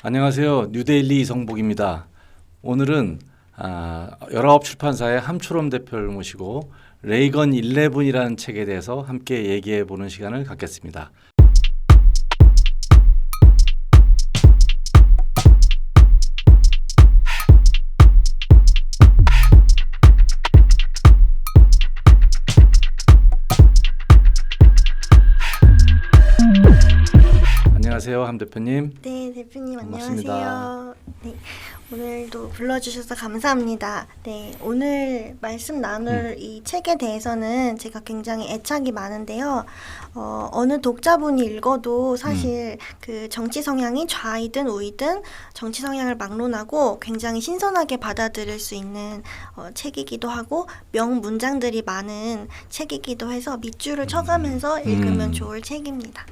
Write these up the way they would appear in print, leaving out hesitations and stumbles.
안녕하세요. 뉴데일리 이성복입니다. 오늘은 열아홉 출판사의 함초롬 대표를 모시고 레이건 11이라는 책에 대해서 함께 얘기해 보는 시간을 갖겠습니다. 안녕하세요, 함 대표님. 네, 대표님 반갑습니다. 안녕하세요. 네, 오늘도 불러주셔서 감사합니다. 네, 오늘 말씀 나눌 이 책에 대해서는 제가 굉장히 애착이 많은데요. 어느 독자분이 읽어도 사실 그 정치 성향이 좌이든 우이든 정치 성향을 막론하고 굉장히 신선하게 받아들일 수 있는 책이기도 하고 명문장들이 많은 책이기도 해서 밑줄을 쳐가면서 읽으면 좋을 책입니다.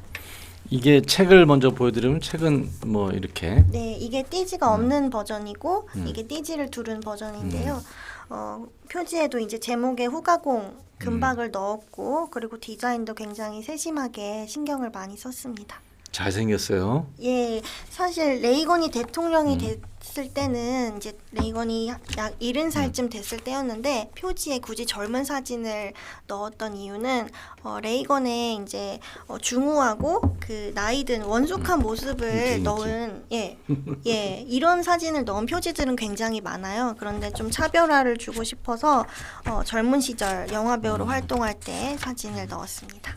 이게 책을 먼저 보여드리면 책은 뭐 이렇게 네, 이게 띠지가 없는 버전이고 이게 띠지를 두른 버전인데요. 표지에도 이제 제목에 후가공 금박을 넣었고 그리고 디자인도 굉장히 세심하게 신경을 많이 썼습니다. 잘생겼어요. 예, 사실 레이건이 대통령이 됐을 때는 이제 레이건이 약 70살쯤 됐을 때였는데 표지에 굳이 젊은 사진을 넣었던 이유는 레이건의 이제 중후하고 그 나이든 원숙한 모습을 넣은 이런 사진을 넣은 표지들은 굉장히 많아요. 그런데 좀 차별화를 주고 싶어서 젊은 시절 영화 배우로 활동할 때 사진을 넣었습니다.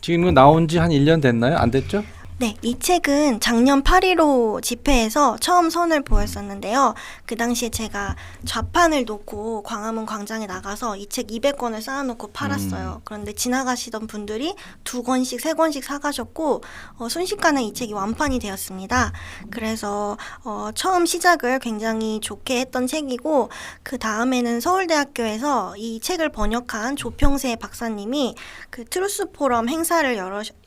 지금 나온 지 한 1년 됐나요? 안 됐죠? 네, 이 책은 작년 8.15 집회에서 처음 선을 보였었는데요. 그 당시에 제가 좌판을 놓고 광화문 광장에 나가서 이 책 200권을 쌓아놓고 팔았어요. 그런데 지나가시던 분들이 2권씩, 3권씩 사가셨고 순식간에 이 책이 완판이 되었습니다. 그래서 처음 시작을 굉장히 좋게 했던 책이고 그 다음에는 서울대학교에서 이 책을 번역한 조평세 박사님이 그 트루스 포럼 행사를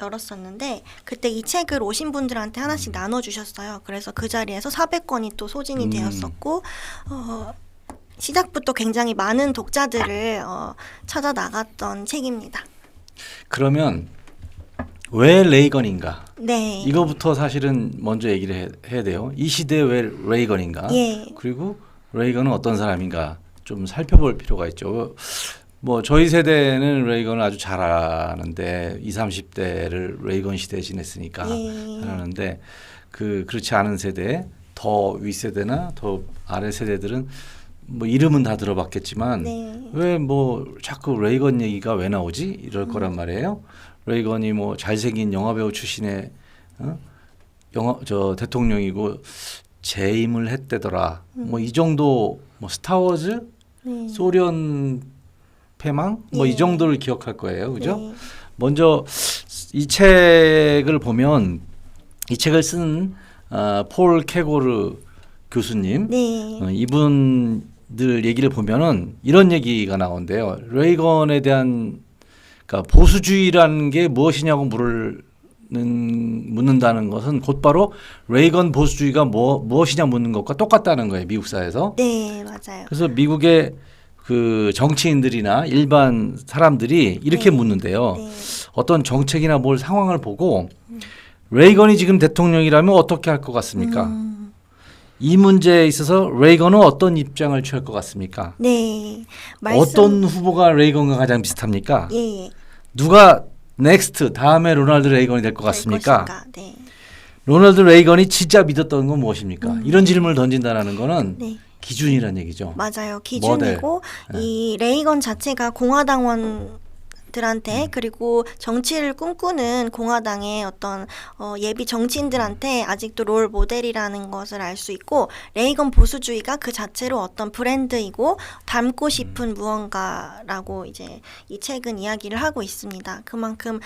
열었었는데 그때 이 책을 오신 분들한테 하나씩 나눠주셨어요. 그래서 그 자리에서 400권이 또 소진이 되었었고 시작부터 굉장히 많은 독자들을 찾아 나갔던 책입니다. 그러면 왜 레이건인가? 네. 이거부터 사실은 먼저 얘기를 해야 돼요. 이 시대에 왜 레이건인가? 예. 그리고 레이건은 어떤 사람인가? 좀 살펴볼 필요가 있죠. 뭐 저희 세대는 레이건을 아주 잘 아는데 20, 30대를 레이건 시대에 지냈으니까 잘 아는데 그렇지 않은 세대, 더 윗세대나 더 아래 세대들은 뭐 이름은 다 들어봤겠지만 왜 뭐 자꾸 레이건 얘기가 왜 나오지? 이럴 거란 말이에요. 레이건이 뭐 잘생긴 영화배우 출신의 대통령이고 재임을 했대더라. 뭐 이 정도 뭐 스타워즈, 소련 패망 뭐 이 정도를 기억할 거예요. 그죠? 먼저 이 책을 보면 이 책을 쓴 폴 케고르 교수님 이분들 얘기를 보면은 이런 얘기가 나온대요. 레이건에 대한 그러니까 보수주의라는 게 무엇이냐고 묻는다는 것은 곧바로 레이건 보수주의가 무엇이냐 묻는 것과 똑같다는 거예요. 미국 사회에서. 네, 맞아요. 그래서 미국의 그 정치인들이나 일반 사람들이 이렇게 묻는데요. 어떤 정책이나 뭘 상황을 보고 레이건이 지금 대통령이라면 어떻게 할 것 같습니까? 이 문제에 있어서 레이건은 어떤 입장을 취할 것 같습니까? 네. 어떤 후보가 레이건과 가장 비슷합니까? 예. 누가 넥스트 다음에 로널드 레이건이 될 것 같습니까? 네. 로널드 레이건이 진짜 믿었던 건 무엇입니까? 이런 질문을 던진다는 거는 기준이란 얘기죠. 맞아요. 기준이고 이 레이건 자체가 공화당원들한테 그리고 정치를 꿈꾸는 공화당의 어떤 예비 정치인들한테 아직도 롤 모델이라는 것을 알 수 있고 레이건 보수주의가 그 자체로 어떤 브랜드이고 닮고 싶은 무언가라고 이제 이 책은 이야기를 하고 있습니다. 그만큼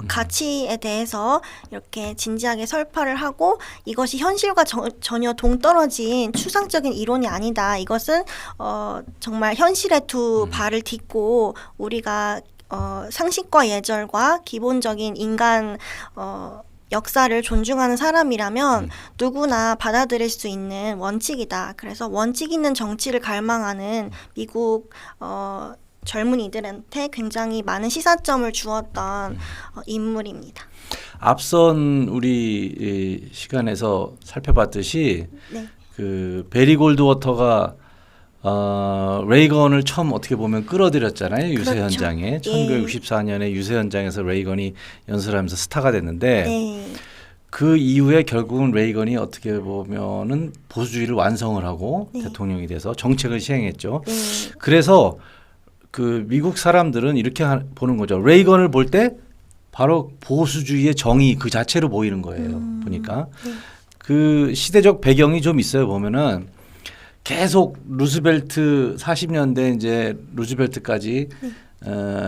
가치에 대해서 이렇게 진지하게 설파를 하고 이것이 현실과 전혀 동떨어진 추상적인 이론이 아니다. 이것은 정말 현실에 두 발을 딛고 우리가 상식과 예절과 기본적인 인간 역사를 존중하는 사람이라면 누구나 받아들일 수 있는 원칙이다. 그래서 원칙 있는 정치를 갈망하는 미국 젊은이들한테 굉장히 많은 시사점을 주었던 인물입니다. 앞선 우리 이 시간에서 살펴봤듯이 네. 그 베리 골드워터가 레이건을 처음 어떻게 보면 끌어들였잖아요. 유세 그렇죠. 현장에. 예. 1964년에 유세 현장에서 레이건이 연설하면서 스타가 됐는데 네. 그 이후에 결국은 레이건이 어떻게 보면은 보수주의를 완성을 하고 네. 대통령이 돼서 정책을 시행했죠. 네. 그래서 그 미국 사람들은 이렇게 보는 거죠. 레이건을 볼 때 바로 보수주의의 정의 그 자체로 보이는 거예요. 보니까 네. 그 시대적 배경이 좀 있어요. 보면은 계속 루즈벨트 40년대 이제 루즈벨트까지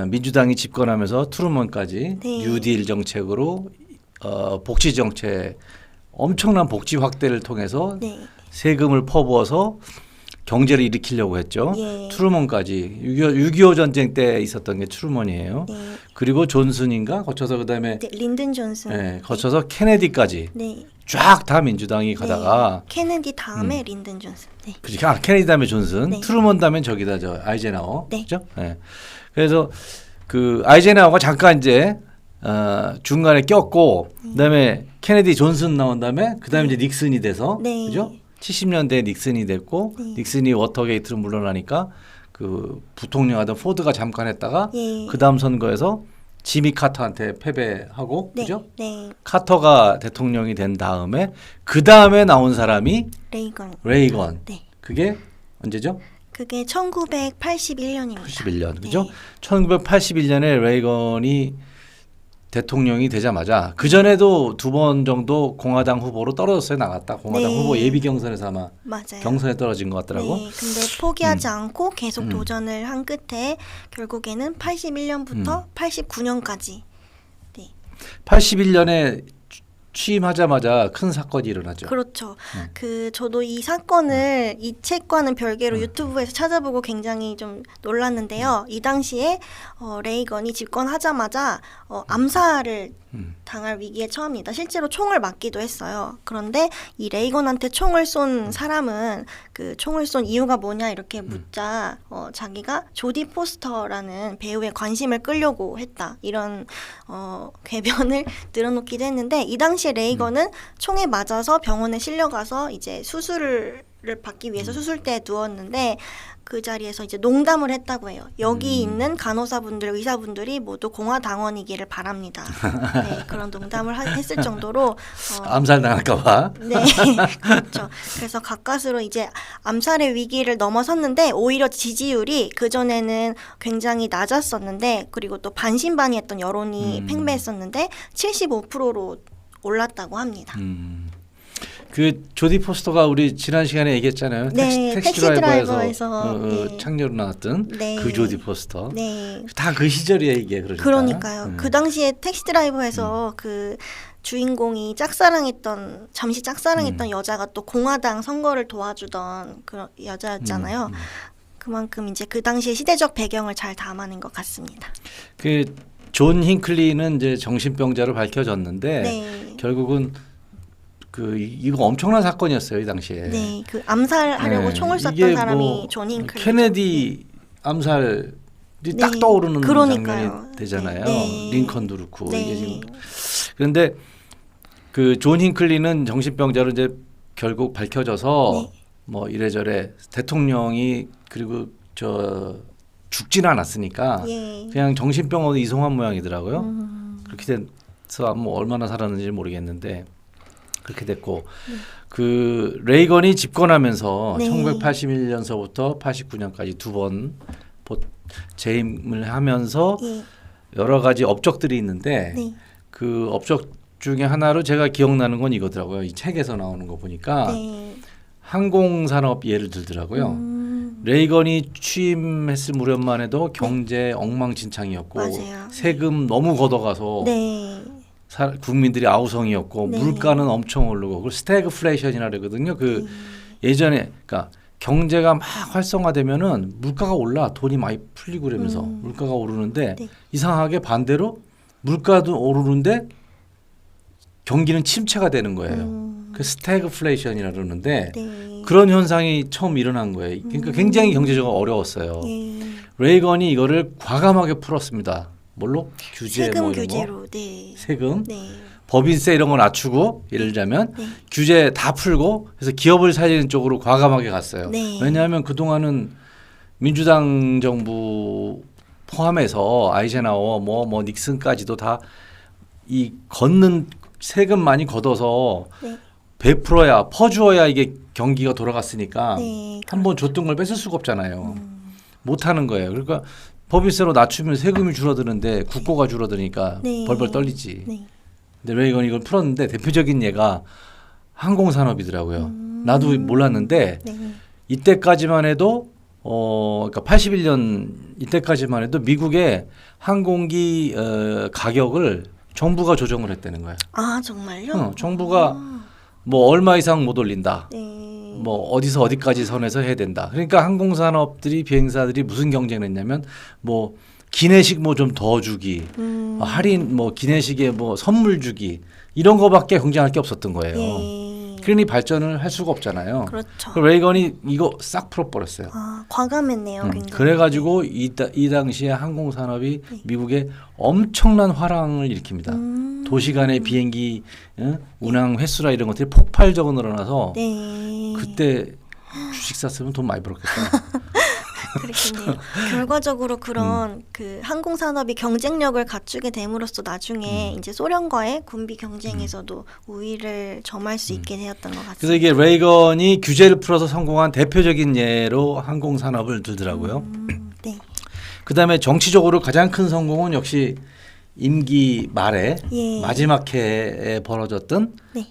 민주당이 집권하면서 트루먼까지 네. 뉴딜 정책으로 복지 정책 엄청난 복지 확대를 통해서 네. 세금을 퍼부어서 경제를 일으키려고 했죠. 예. 트루먼까지 6.25 전쟁 때 있었던 게 트루먼이에요. 네. 그리고 존슨인가 거쳐서 그다음에 네. 린든 존슨. 네, 거쳐서 케네디까지 네. 쫙 다 민주당이 가다가 네. 케네디 다음에 린든 존슨. 네. 그러니까 케네디 다음에 존슨, 네. 트루먼 다음에 저기다 저 아이젠하워, 네. 그렇죠? 네. 그래서 그 아이젠하워가 잠깐 이제 중간에 꼈고, 그다음에 케네디 존슨 나온 다음에 그다음에 이제 닉슨이 돼서, 네. 그죠? 70년대 닉슨이 됐고, 네. 닉슨이 워터게이트로 물러나니까 그 부통령하던 포드가 잠깐 했다가 예. 그 다음 선거에서 지미 카터한테 패배하고, 네. 그죠? 네. 카터가 대통령이 된 다음에 그 다음에 나온 사람이 레이건. 레이건. 네. 그게 언제죠? 그게 1981년입니다. 81년. 그죠? 네. 1981년에 레이건이 대통령이 되자마자 그 전에도 두 번 정도 공화당 후보로 떨어졌어요. 나갔다. 공화당 네. 후보 예비 경선에서 아마 맞아요. 경선에 떨어진 것 같더라고. 네, 근데 포기하지 않고 계속 도전을 한 끝에 결국에는 81년부터 89년까지 81년에 취임하자마자 큰 사건이 일어나죠. 그렇죠. 그 저도 이 사건을 이 책과는 별개로 유튜브에서 찾아보고 굉장히 좀 놀랐는데요. 이 당시에 레이건이 집권하자마자 암살을 당할 위기에 처합니다. 실제로 총을 맞기도 했어요. 그런데 이 레이건한테 총을 쏜 사람은 그 총을 쏜 이유가 뭐냐 이렇게 묻자 자기가 조디 포스터라는 배우의 관심을 끌려고 했다. 이런 궤변을 늘어놓기도 했는데 이 당시에 레이건은 총에 맞아서 병원에 실려가서 이제 수술을 받기 위해서 수술대에 누웠는데 그 자리에서 이제 농담을 했다고 해요. 여기 있는 간호사분들, 의사분들이 모두 공화당원이기를 바랍니다. 네, 그런 농담을 했을 정도로 암살 당할까봐. 네, 그렇죠. 그래서 가까스로 이제 암살의 위기를 넘어섰는데 오히려 지지율이 그 전에는 굉장히 낮았었는데 그리고 또 반신반의했던 여론이 팽배했었는데 75%로 올랐다고 합니다. 그 조디 포스터가 우리 지난 시간에 얘기했잖아요. 네, 택시 드라이버에서 네. 창녀로 나왔던 네. 그 조디 포스터. 네. 다 그 시절이야 이게 그러니까. 그러니까요. 그 당시에 택시 드라이버에서 그 주인공이 잠시 짝사랑했던 여자가 또 공화당 선거를 도와주던 그런 여자였잖아요. 그만큼 이제 그 당시의 시대적 배경을 잘 담아낸 것 같습니다. 그 존 힌클리는 이제 정신병자로 밝혀졌는데 네. 결국은 그 이거 엄청난 사건이었어요 이 당시에. 네, 그 암살하려고 네. 총을 쐈던 이게 사람이 뭐 존 힌클리. 케네디 암살이 딱 네. 떠오르는 그러니까요. 장면이 되잖아요. 네. 링컨도 그렇고 네. 이게 지금 그런데 그 존 힌클리는 정신병자로 이제 결국 밝혀져서 네. 뭐 이래저래 대통령이 그리고 죽지는 않았으니까 예. 그냥 정신병원으로 이송한 모양이더라고요. 그렇게 돼서 뭐 얼마나 살았는지 모르겠는데 그렇게 됐고 그 레이건이 집권하면서 네. 1981년서부터 89년까지 두 번 재임을 하면서 예. 여러 가지 업적들이 있는데 네. 그 업적 중에 하나로 제가 기억나는 건 이거더라고요. 이 책에서 나오는 거 보니까 네. 항공산업 예를 들더라고요. 레이건이 취임했을 무렵만 해도 경제 엉망진창이었고 맞아요. 세금 너무 걷어가서 네. 국민들이 아우성이었고 네. 물가는 엄청 오르고 그 스태그플레이션이라 그러거든요. 그 예전에 그러니까 경제가 막 활성화되면은 물가가 올라 돈이 많이 풀리고 그러면서 물가가 오르는데 네. 이상하게 반대로 물가도 오르는데 경기는 침체가 되는 거예요. 그 스태그플레이션이라 그러는데 네. 그런 현상이 처음 일어난 거예요. 그러니까 굉장히 경제적으로 어려웠어요. 예. 레이건이 이거를 과감하게 풀었습니다. 뭘로? 규제 세금 뭐 이런 규제로. 거. 네. 세금. 네. 법인세 이런 거 낮추고 예를 들자면 네. 규제 다 풀고 그래서 기업을 살리는 쪽으로 과감하게 갔어요. 네. 왜냐하면 그동안은 민주당 정부 포함해서 아이젠하워 뭐 닉슨까지도 다 이 걷는 세금 많이 걷어서 네. 베풀어야 퍼주어야 이게 경기가 돌아갔으니까 네. 한번 줬던 걸 뺏을 수가 없잖아요. 못 하는 거예요. 그러니까 법인세로 낮추면 세금이 줄어드는데 국고가 줄어드니까 네. 벌벌 떨리지. 네. 근데 레이건이 이걸 풀었는데 대표적인 예가 항공산업이더라고요. 나도 몰랐는데 네. 이때까지만 해도 그러니까 81년 이때까지만 해도 미국의 항공기 가격을 정부가 조정을 했다는 거예요. 아 정말요? 정부가 뭐 얼마 이상 못 올린다. 네. 뭐 어디서 어디까지 선에서 해야 된다. 그러니까 항공산업들이 비행사들이 무슨 경쟁을 했냐면 뭐 기내식 뭐 좀 더 주기, 할인 뭐 기내식에 뭐 선물 주기 이런 거밖에 경쟁할 게 없었던 거예요. 예. 그러니 발전을 할 수가 없잖아요. 그렇죠. 그 레이건이 이거 싹 풀어버렸어요. 아 과감했네요. 굉장히. 그래가지고 이 당시에 항공산업이 미국에 엄청난 화랑을 일으킵니다. 도시간의 비행기 운항 횟수라 이런 것들이 폭발적으로 늘어나서 네. 그때 주식 샀으면 돈 많이 벌었겠다. 그렇겠네요. 결과적으로 그런 그 항공 산업이 경쟁력을 갖추게 됨으로써 나중에 이제 소련과의 군비 경쟁에서도 우위를 점할 수 있게 되었던 것 같습니다. 그래서 이게 레이건이 규제를 풀어서 성공한 대표적인 예로 항공 산업을 들더라고요. 네. 그다음에 정치적으로 가장 큰 성공은 역시 임기 말에 예. 마지막 해에 벌어졌던 네.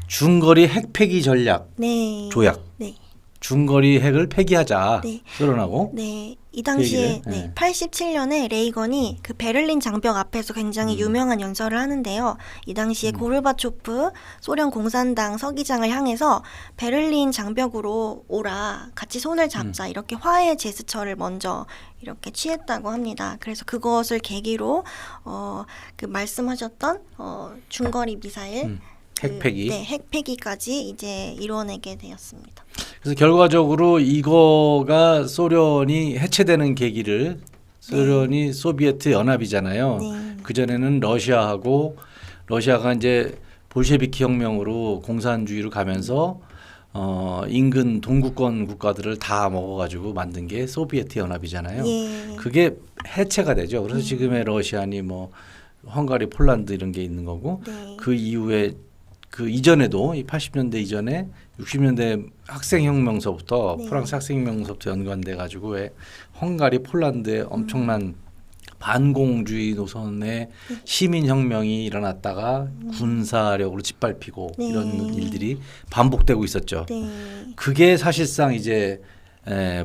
중거리 핵 폐기 전략 네. 조약. 네. 중거리 핵을 폐기하자. 네. 소련하고. 네, 이 당시에 그 얘기를, 87년에 레이건이 그 베를린 장벽 앞에서 굉장히 유명한 연설을 하는데요. 이 당시에 고르바초프 소련 공산당 서기장을 향해서 베를린 장벽으로 오라, 같이 손을 잡자 이렇게 화해 제스처를 먼저 이렇게 취했다고 합니다. 그래서 그것을 계기로 그 말씀하셨던 중거리 미사일 핵폐기. 네, 핵폐기까지 이제 이뤄내게 되었습니다. 그래서 결과적으로 이거가 소련이 해체되는 계기를 소련이 소비에트 연합이잖아요. 네. 그전에는 러시아가 이제 볼셰비키 혁명으로 공산주의로 가면서 인근 동구권 국가들을 다 먹어가지고 만든 게 소비에트 연합이잖아요. 예. 그게 해체가 되죠. 그래서 지금의 러시아니 뭐 헝가리, 폴란드 이런 게 있는 거고 네. 그 이후에 그 이전에도 이 80년대 이전에 60년대 학생혁명서부터 네. 프랑스 학생혁명서부터 연관돼 가지고 왜 헝가리, 폴란드에 엄청난 반공주의 노선의 시민혁명이 일어났다가 군사력으로 짓밟히고 네. 이런 일들이 반복되고 있었죠. 네. 그게 사실상 이제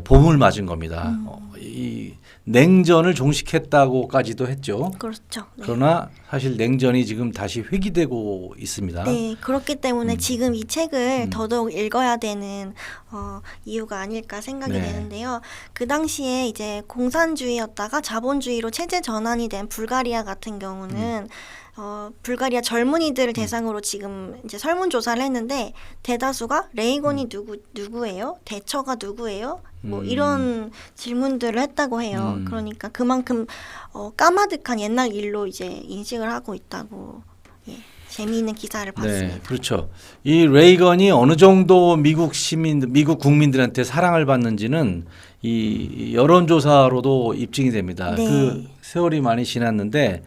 봄을 맞은 겁니다. 이 냉전을 종식했다고까지도 했죠. 그렇죠. 네. 그러나 사실 냉전이 지금 다시 회귀되고 있습니다. 네, 그렇기 때문에 지금 이 책을 더더욱 읽어야 되는 이유가 아닐까 생각이 네. 되는데요. 그 당시에 이제 공산주의였다가 자본주의로 체제 전환이 된 불가리아 같은 경우는 불가리아 젊은이들을 대상으로 지금 이제 설문조사를 했는데 대다수가 레이건이 누구예요? 대처가 누구예요? 뭐 이런 질문들을 했다고 해요. 그러니까 그만큼 까마득한 옛날 일로 이제 인식을 하고 있다고 재미있는 기사를 봤습니다. 네, 그렇죠. 이 레이건이 어느 정도 미국 국민들한테 사랑을 받는지는 이 여론조사로도 입증이 됩니다. 네. 그 세월이 많이 지났는데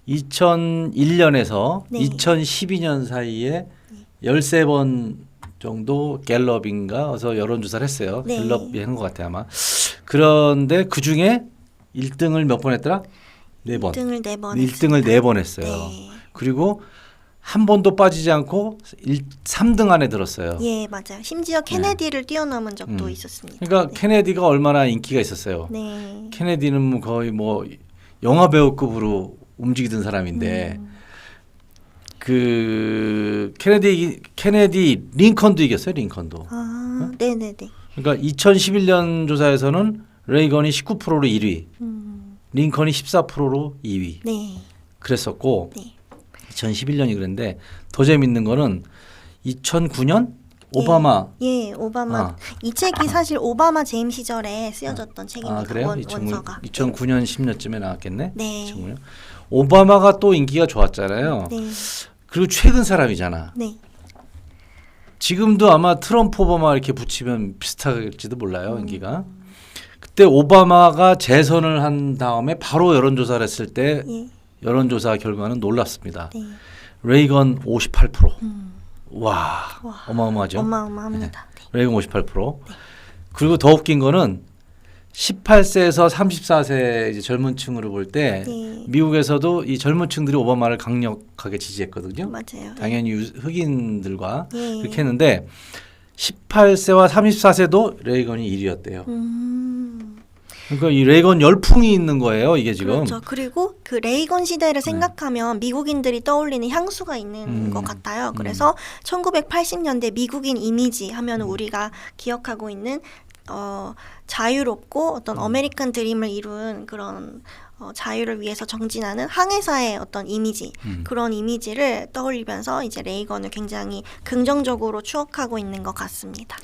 2001년에서 네. 2012년 사이에 13번 정도 갤럽인가 어서 여론조사를 했어요. 네. 갤럽이 한 것 같아요 아마. 그런데 그 중에 1등을 몇 번 했더라? 4번. 1등을 4번 1등을 4번 했어요. 네. 그리고 한 번도 빠지지 않고 3등 안에 들었어요. 예, 맞아요. 심지어 케네디를 뛰어넘은 적도 있었습니다. 그러니까 네. 케네디가 얼마나 인기가 있었어요. 네. 케네디는 뭐 거의 뭐 영화 배우급으로 움직이던 사람인데 그 케네디 링컨도 이겼어요. 링컨도. 아, 네, 네, 네. 그러니까 2011년 조사에서는 레이건이 19%로 1위, 링컨이 14%로 2위. 네. 그랬었고 네. 2011년이 그랬는데 더 재밌는 거는 2009년 오바마. 예, 오바마. 이 책이 사실 오바마 재임 시절에 쓰여졌던 책입니다. 그래요? 원서가. 2009년 10년쯤에 나왔겠네. 네. 2009년. 오바마가 또 인기가 좋았잖아요. 네. 그리고 최근 사람이잖아. 네. 지금도 아마 트럼프 오바마 이렇게 붙이면 비슷할지도 몰라요. 인기가. 그때 오바마가 재선을 한 다음에 바로 여론조사를 했을 때 예. 여론조사 결과는 놀랍습니다. 네. 레이건 58%. 와, 와. 어마어마하죠. 어마어마합니다. 네. 레이건 58%. 그리고 더 웃긴 거는 18세에서 34세 이제 젊은 층으로 볼 때 네. 미국에서도 이 젊은 층들이 오바마를 강력하게 지지했거든요. 맞아요. 당연히 흑인들과 예. 그렇게 했는데 18세와 34세도 레이건이 1위였대요. 그러니까 이 레이건 열풍이 있는 거예요, 이게 지금. 그렇죠. 그리고 그 레이건 시대를 생각하면 미국인들이 떠올리는 향수가 있는 것 같아요. 그래서 1980년대 미국인 이미지 하면 우리가 기억하고 있는 자유롭고 어떤 아메리칸 드림을 이룬 그런 자유를 위해서 정진하는 항해사의 어떤 이미지 그런 이미지를 떠올리면서 이제 레이건을 굉장히 긍정적으로 추억하고 있는 것 같습니다.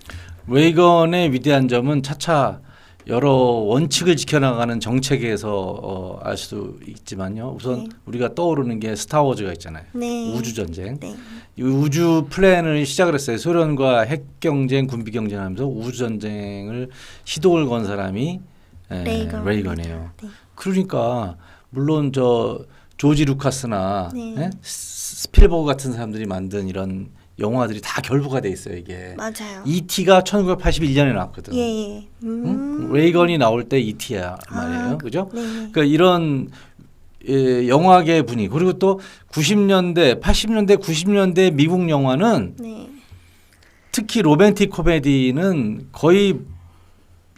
레이건의 위대한 점은 차차 여러 원칙을 지켜나가는 정책에서 알 수 있지만요. 우선 네. 우리가 떠오르는 게 스타워즈가 있잖아요. 네. 우주 전쟁. 네. 이 우주 플랜을 시작을 했어요. 소련과 핵 경쟁, 군비 경쟁하면서 우주 전쟁을 시도를 건 사람이 레이건이에요. 네. 그러니까 물론 저 조지 루카스나 네. 스필버그 같은 사람들이 만든 이런 영화들이 다 결부가 돼 있어요. 이게 맞아요. E.T.가 1981년에 나왔거든. 예. 응? 레이건이 나올 때 E.T.야 말이에요. 그죠? 네. 그러니까 이런 영화계 분위기 그리고 또 90년대, 80년대, 90년대 미국 영화는 네. 특히 로맨틱 코미디는 거의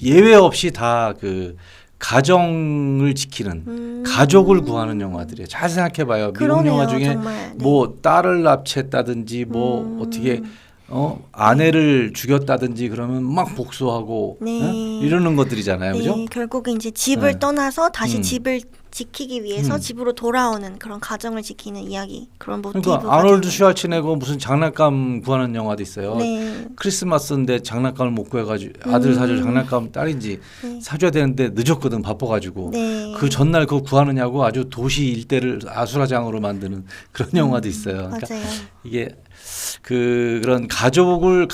예외 없이 다 그 가정을 지키는 가족을 구하는 영화들이에요. 잘 생각해봐요. 미국 그러네요, 영화 중에 정말. 네. 뭐 딸을 납치했다든지 뭐 어떻게 아내를 죽였다든지 그러면 막 복수하고 네. 이러는 것들이잖아요. 네, 그죠? 결국에 이제 집을 네. 떠나서 다시 집을 지키기 위해서 음. 집으로 돌아오는 그런 가정을 지키는 이야기 그런 모티브가 그러니까 아놀드 되는- 슈왈츠네거 무슨 장난감 구하는 영화도 있어요. 네. 크리스마스인데 장난감을 못 구해가지고 아들 사줄 장난감 딸인지 네. 사줘야 되는데 늦었거든 바빠가지고 네. 그 전날 그거 구하느냐고 아주 도시 일대를 아수라장으로 만드는 그런 영화도 있어요. 그러니까 맞아요. 이게 그런 가정을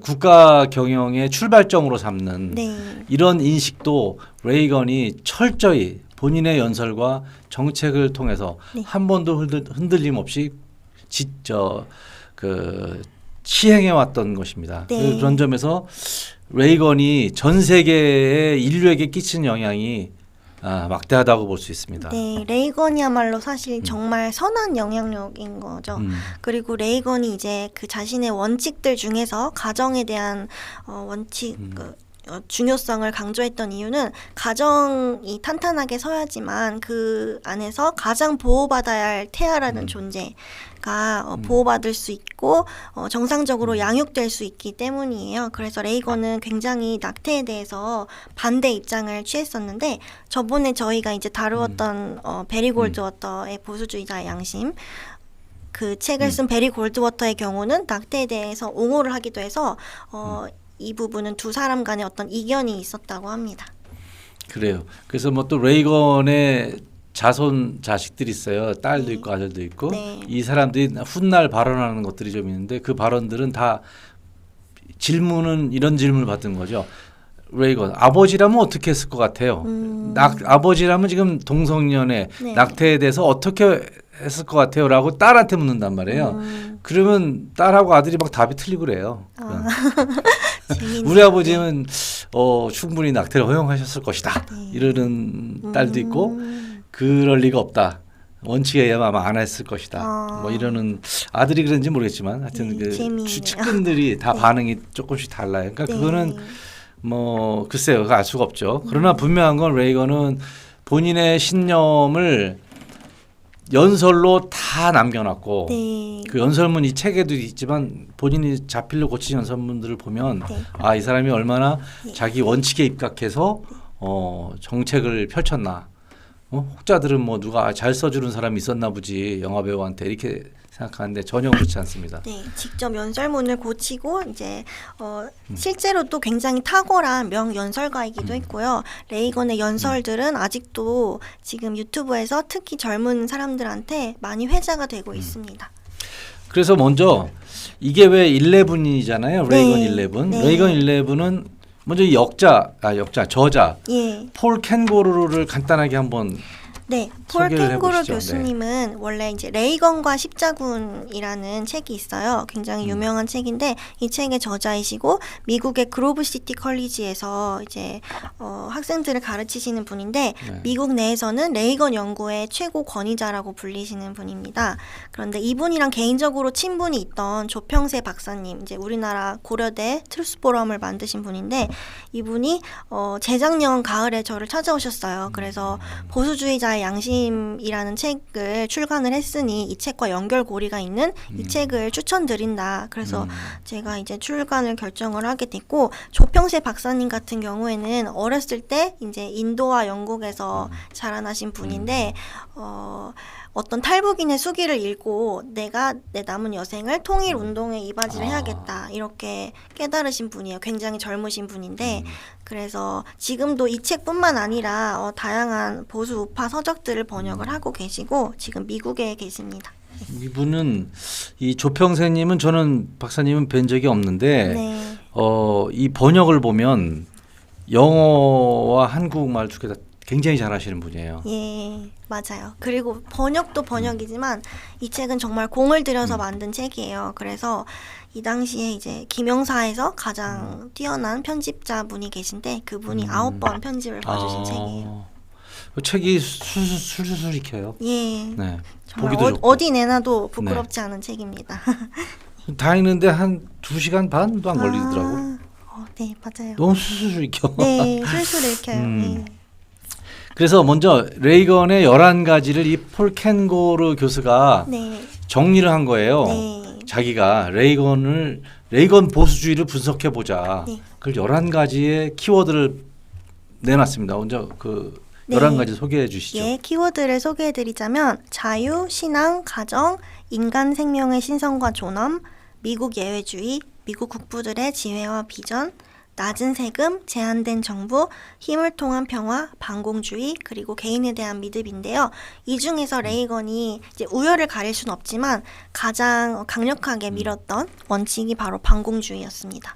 국가 경영의 출발점으로 삼는 네. 이런 인식도 레이건이 철저히 본인의 연설과 정책을 통해서 네. 한 번도 흔들림 없이 시행해 왔던 것입니다. 네. 그런 점에서 레이건이 전 세계의 인류에게 끼친 영향이 막대하다고 볼 수 있습니다. 네, 레이건이야말로 사실 정말 선한 영향력인 거죠. 그리고 레이건이 이제 그 자신의 원칙들 중에서 가정에 대한 원칙 중요성을 강조했던 이유는 가정이 탄탄하게 서야지만 그 안에서 가장 보호받아야 할 태아라는 존재가 보호받을 수 있고 정상적으로 양육될 수 있기 때문이에요. 그래서 레이건은 굉장히 낙태에 대해서 반대 입장을 취했었는데 저번에 저희가 이제 다루었던 베리 골드워터의 보수주의자의 양심 그 책을 쓴 베리 골드워터의 경우는 낙태에 대해서 옹호를 하기도 해서 이 부분은 두 사람 간의 어떤 이견이 있었다고 합니다. 그래요. 그래서 뭐 또 레이건의 자손 자식들이 있어요. 딸도 있고 아들도 있고 네. 이 사람들이 훗날 발언하는 것들이 좀 있는데 그 발언들은 다 이런 질문을 받은 거죠. 레이건 아버지라면 어떻게 했을 것 같아요. 아버지라면 지금 동성연애 네. 낙태에 대해서 어떻게 했을 것 같아요라고 딸한테 묻는단 말이에요. 그러면 딸하고 아들이 막 답이 틀리고 그래요. 재밌네요. 우리 아버지는 충분히 낙태를 허용하셨을 것이다. 네. 이러는 딸도 있고 그럴 리가 없다. 원칙에 의하면 아마 안 했을 것이다. 뭐 이러는 아들이 그런지 모르겠지만 하여튼 네, 재미있네요. 측근들이 다 네. 반응이 조금씩 달라요. 그러니까 네. 그거는 뭐 글쎄요, 그거 알 수가 없죠. 그러나 분명한 건 레이건은 본인의 신념을 연설로 다 남겨놨고 네. 그 연설문 이 책에도 있지만 본인이 자필로 고친 연설문들을 보면 네. 이 사람이 얼마나 네. 자기 원칙에 입각해서 정책을 펼쳤나 혹자들은 뭐 누가 잘 써주는 사람이 있었나 보지 영화 배우한테 이렇게 생각하는데 전혀 그렇지 않습니다. 네, 직접 연설문을 고치고 이제 실제로 또 굉장히 탁월한 명연설가이기도 했고요. 레이건의 연설들은 아직도 지금 유튜브에서 특히 젊은 사람들한테 많이 회자가 되고 있습니다. 그래서 먼저 이게 왜 11이잖아요. 레이건 11. 네. 레이건 11은 먼저 이 저자 예. 폴 켄고르를 간단하게 한번 네, 폴 소개를 캥거루 해보시죠. 교수님은 원래 이제 레이건과 십자군이라는 책이 있어요. 굉장히 유명한 책인데 이 책의 저자이시고 미국의 그로브시티 컬리지에서 이제 학생들을 가르치시는 분인데 네. 미국 내에서는 레이건 연구의 최고 권위자라고 불리시는 분입니다. 그런데 이분이랑 개인적으로 친분이 있던 조평세 박사님, 이제 우리나라 고려대 트루스포럼을 만드신 분인데 이분이 재작년 가을에 저를 찾아오셨어요. 그래서 보수주의자의 양심이라는 책을 출간을 했으니 이 책과 연결고리가 있는 이 책을 추천드린다. 그래서 제가 이제 출간을 결정을 하게 됐고 조평세 박사님 같은 경우에는 어렸을 때 이제 인도와 영국에서 자라나신 분인데 어떤 탈북인의 수기를 읽고 내가 내 남은 여생을 통일 운동에 이바지를 해야겠다 이렇게 깨달으신 분이에요. 굉장히 젊으신 분인데 그래서 지금도 이 책뿐만 아니라 다양한 보수 우파 서적들을 번역을 하고 계시고 지금 미국에 계십니다. 이분은 이 조평세님은 저는 박사님은 뵌 적이 없는데 네. 이 번역을 보면 영어와 한국말 두 개 다 굉장히 잘하시는 분이에요. 예, 맞아요. 그리고 번역도 번역이지만 이 책은 정말 공을 들여서 만든 책이에요. 그래서 이 당시에 이제 김영사에서 가장 뛰어난 편집자분이 계신데 그분이 9번 편집을 봐주신 책이에요. 그 책이 술술 익혀요. 예, 네, 정말 보기도 좋고. 어디 내놔도 부끄럽지 않은 책입니다. 다 읽는데 한 2시간 반도 안 걸리더라고. 네, 맞아요. 너무 술술 익혀. 네, 술술 읽혀요. 예. 그래서 먼저 레이건의 11가지를 이 폴 켄고르 교수가 네, 정리를 한 거예요. 네. 자기가 레이건 보수주의를 분석해 보자. 네. 그걸 11가지의 키워드를 내놨습니다. 먼저 그 네. 11가지 소개해 주시죠. 예, 키워드를 소개해드리자면 자유, 신앙, 가정, 인간 생명의 신성과 존엄, 미국 예외주의, 미국 국부들의 지혜와 비전, 낮은 세금, 제한된 정부, 힘을 통한 평화, 반공주의, 그리고 개인에 대한 믿음인데요. 이 중에서 레이건이 이제 우열을 가릴 수는 없지만 가장 강력하게 밀었던 원칙이 바로 반공주의였습니다.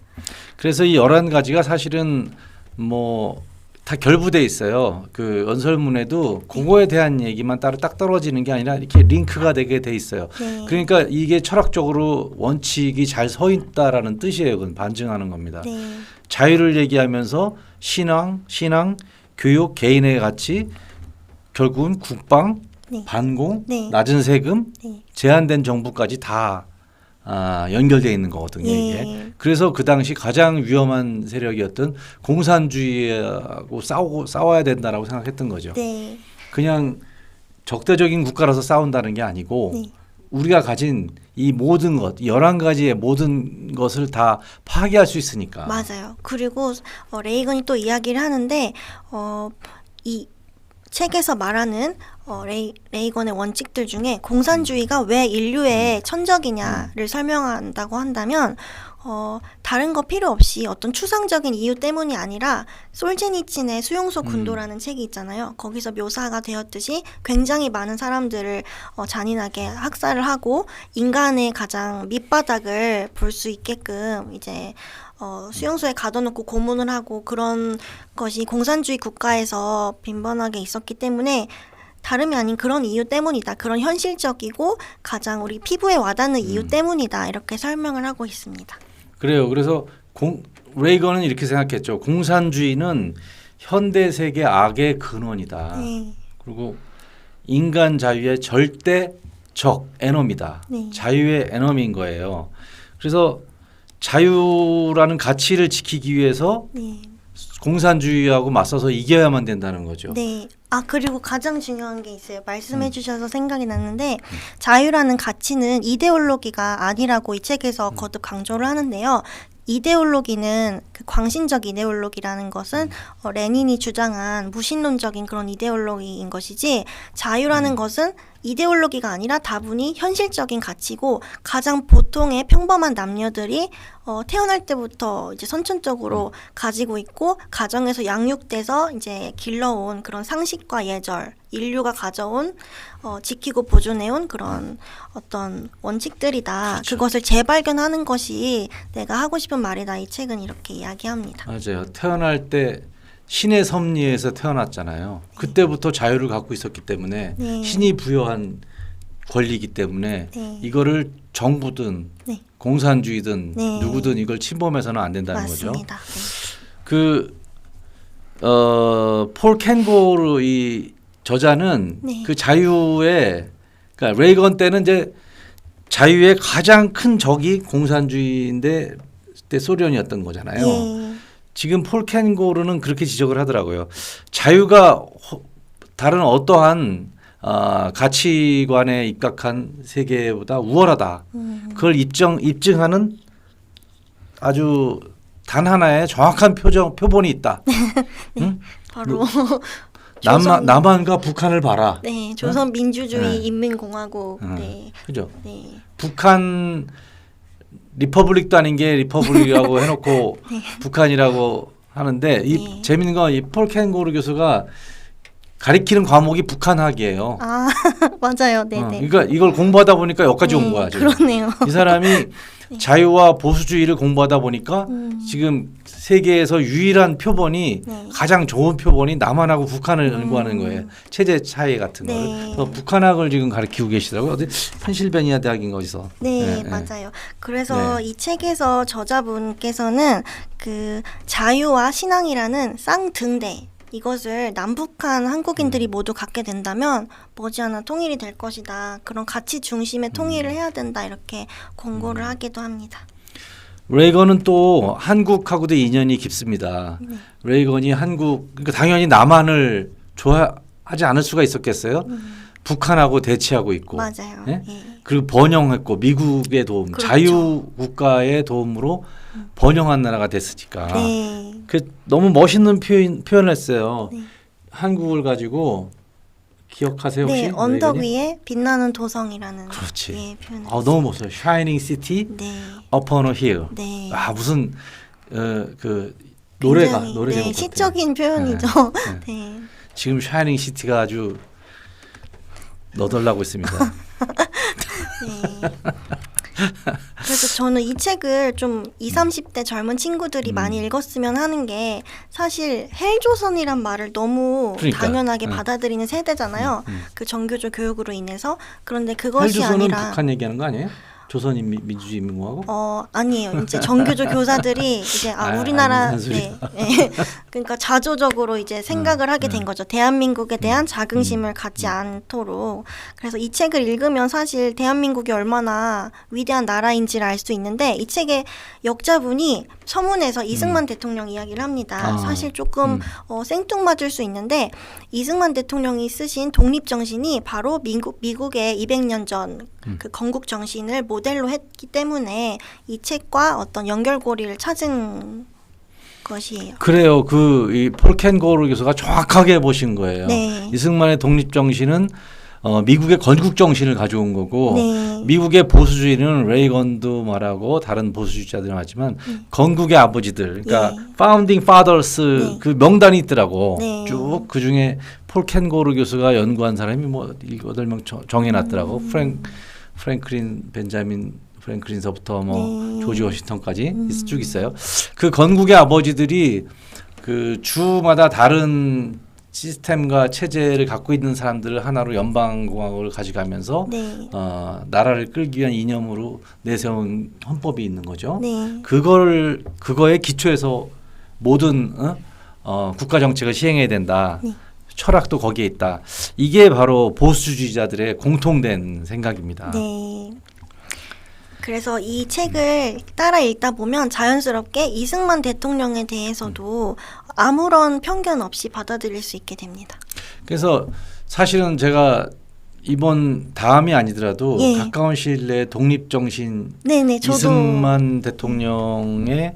그래서 이 11가지가 사실은 뭐 다 결부돼 있어요. 그 연설문에도 그거에 대한 얘기만 따로 딱 떨어지는 게 아니라 이렇게 링크가 되게 돼 있어요. 네. 그러니까 이게 철학적으로 원칙이 잘 서 있다라는 뜻이에요. 그건 반증하는 겁니다. 네. 자유를 얘기하면서 신앙, 교육, 개인의 가치, 결국은 국방, 네. 반공, 네. 낮은 세금, 네. 제한된 정부까지 다 연결되어 있는 거거든요. 예. 이게. 그래서 그 당시 가장 위험한 세력이었던 공산주의하고 싸워야 된다라고 생각했던 거죠. 네. 그냥 적대적인 국가라서 싸운다는 게 아니고 네. 우리가 가진 이 모든 것, 11가지의 모든 것을 다 파괴할 수 있으니까. 맞아요. 그리고 레이건이 또 이야기를 하는데 이 책에서 말하는 레이건의 원칙들 중에 공산주의가 왜 인류의 천적이냐를 설명한다고 한다면 다른 거 필요 없이 어떤 추상적인 이유 때문이 아니라 솔제니친의 수용소 군도라는 책이 있잖아요. 거기서 묘사가 되었듯이 굉장히 많은 사람들을 잔인하게 학살을 하고 인간의 가장 밑바닥을 볼 수 있게끔 이제 수용소에 가둬놓고 고문을 하고 그런 것이 공산주의 국가에서 빈번하게 있었기 때문에 다름이 아닌 그런 이유 때문이다. 그런 현실적이고 가장 우리 피부에 와닿는 이유 때문이다. 이렇게 설명을 하고 있습니다. 그래요. 그래서 레이건은 이렇게 생각했죠. 공산주의는 현대 세계 악의 근원이다. 네. 그리고 인간 자유의 절대적 에너미다. 네. 자유의 에너미인 거예요. 그래서 자유라는 가치를 지키기 위해서 네. 공산주의하고 맞서서 이겨야만 된다는 거죠. 네. 그리고 가장 중요한 게 있어요. 말씀해 주셔서 생각이 났는데 자유라는 가치는 이데올로기가 아니라고 이 책에서 거듭 강조를 하는데요. 이데올로기는 그 광신적 이데올로기라는 것은 레닌이 주장한 무신론적인 그런 이데올로기인 것이지 자유라는 것은 이데올로기가 아니라 다분히 현실적인 가치고 가장 보통의 평범한 남녀들이 태어날 때부터 이제 선천적으로 가지고 있고 가정에서 양육돼서 이제 길러온 그런 상식과 예절, 인류가 가져온 지키고 보존해온 그런 어떤 원칙들이다. 그렇죠. 그것을 재발견하는 것이 내가 하고 싶은 말이다. 이 책은 이렇게 이야기합니다. 맞아요. 태어날 때 신의 섭리에서 태어났잖아요. 그때부터 자유를 갖고 있었기 때문에 네. 신이 부여한 권리이기 때문에 네. 이거를 정부든 네. 공산주의든 네. 누구든 이걸 침범해서는 안 된다는 거죠. 맞습니다. 폴 캔고르 이 저자는 네. 그 자유의 그러니까 레이건 때는 이제 자유의 가장 큰 적이 공산주의인데 그때 소련이었던 거잖아요. 네. 지금 폴 캔고르는 그렇게 지적을 하더라고요. 자유가 다른 어떠한 가치관에 입각한 세계보다 우월하다. 그걸 입증하는 아주 단 하나의 정확한 표본이 있다. 응? 바로 남한과 북한을 봐라. 네, 조선 민주주의 네. 인민공화국. 네. 그죠? 네. 북한 리퍼블릭도 아닌 게 리퍼블릭이라고 해놓고 네. 북한이라고 하는데 이 네. 재밌는 건 이 폴 캔고르 교수가 가리키는 과목이 북한학이에요. 아, 맞아요. 네, 네. 그러니까 이걸 공부하다 보니까 여기까지 온 거야. 지금. 그러네요. 이 사람이 자유와 보수주의를 공부하다 보니까 지금 세계에서 유일한 표본이 네. 가장 좋은 표본이 남한하고 북한을 연구하는 거예요. 체제 차이 같은 네. 거를. 그래서 북한학을 지금 가르치고 계시더라고요. 어디 펜실베니아 대학인 거기서. 네, 네, 맞아요. 그래서 네. 이 책에서 저자분께서는 그 자유와 신앙이라는 쌍등대 이것을 남북한 한국인들이 모두 갖게 된다면 머지않아 통일이 될 것이다. 그런 가치 중심의 통일을 해야 된다. 이렇게 권고를 하기도 합니다. 레이건은 또 한국하고도 인연이 깊습니다. 네. 레이건이 그러니까 당연히 남한을 좋아하지 않을 수가 있었겠어요. 북한하고 대치하고 있고, 맞아요. 예? 예. 그리고 번영했고 미국의 도움, 그렇죠. 자유 국가의 도움으로 번영한 나라가 됐으니까. 네. 그 너무 멋있는 표현을 했어요. 네. 한국을 가지고 기억하세요 혹시? 네, 언덕 레이건이? 위에 빛나는 도성이라는 그렇지. 예, 표현을 너무 멋져요. Shining City 네. upon a hill. 네. 무슨 그 노래가 굉장히, 노래 제목 네, 같아요. 시적인 표현이죠. 네. 네. 지금 샤이닝 시티가 아주 너덜나고 있습니다. 네. 그래서 저는 이 책을 좀 20, 30대 젊은 친구들이 많이 읽었으면 하는 게 사실 헬조선이란 말을 너무 그러니까. 당연하게 받아들이는 세대잖아요. 그 정교조 교육으로 인해서. 그런데 그것이 헬조선은 아니라 북한 얘기하는 거 아니에요? 조선민주주의인민공화국? 아니에요. 이제 정교조 교사들이 이제 우리나라 무슨 소리야. 네. 그러니까 자조적으로 이제 생각을 하게 된 거죠. 대한민국에 대한 자긍심을 갖지 않도록. 그래서 이 책을 읽으면 사실 대한민국이 얼마나 위대한 나라인지를 알 수 있는데 이 책의 역자분이 서문에서 이승만 대통령 이야기를 합니다. 사실 조금 생뚱맞을 수 있는데 이승만 대통령이 쓰신 독립정신이 바로 미국의 200년 전 그 건국 정신을 모델로 했기 때문에 이 책과 어떤 연결고리를 찾은 것이에요. 그래요. 이 폴 캔고르 교수가 정확하게 보신 거예요. 네. 이승만의 독립 정신은 미국의 건국 정신을 가져온 거고 네. 미국의 보수주의는 레이건도 말하고 다른 보수주의자들은 하지만 건국의 아버지들, 그러니까 네. 파운딩 파더스 네. 그 명단이 있더라고. 네. 쭉 그 중에 폴 캔고르 교수가 연구한 사람이 뭐 7명 정해놨더라고. 벤자민 프랭클린서부터 네. 조지 워싱턴까지 쭉 있어요. 그 건국의 아버지들이 그 주마다 다른 시스템과 체제를 갖고 있는 사람들을 하나로 연방공화국을 가져가면서 네. 나라를 끌기 위한 이념으로 내세운 헌법이 있는 거죠. 네. 그거에 기초해서 모든 국가 정책을 시행해야 된다. 네. 철학도 거기에 있다. 이게 바로 보수주의자들의 공통된 생각입니다. 네. 그래서 이 책을 따라 읽다 보면 자연스럽게 이승만 대통령에 대해서도 아무런 편견 없이 받아들일 수 있게 됩니다. 그래서 사실은 제가 이번 다음이 아니더라도 예. 가까운 시일 내에 독립정신 네네, 저도 이승만 대통령의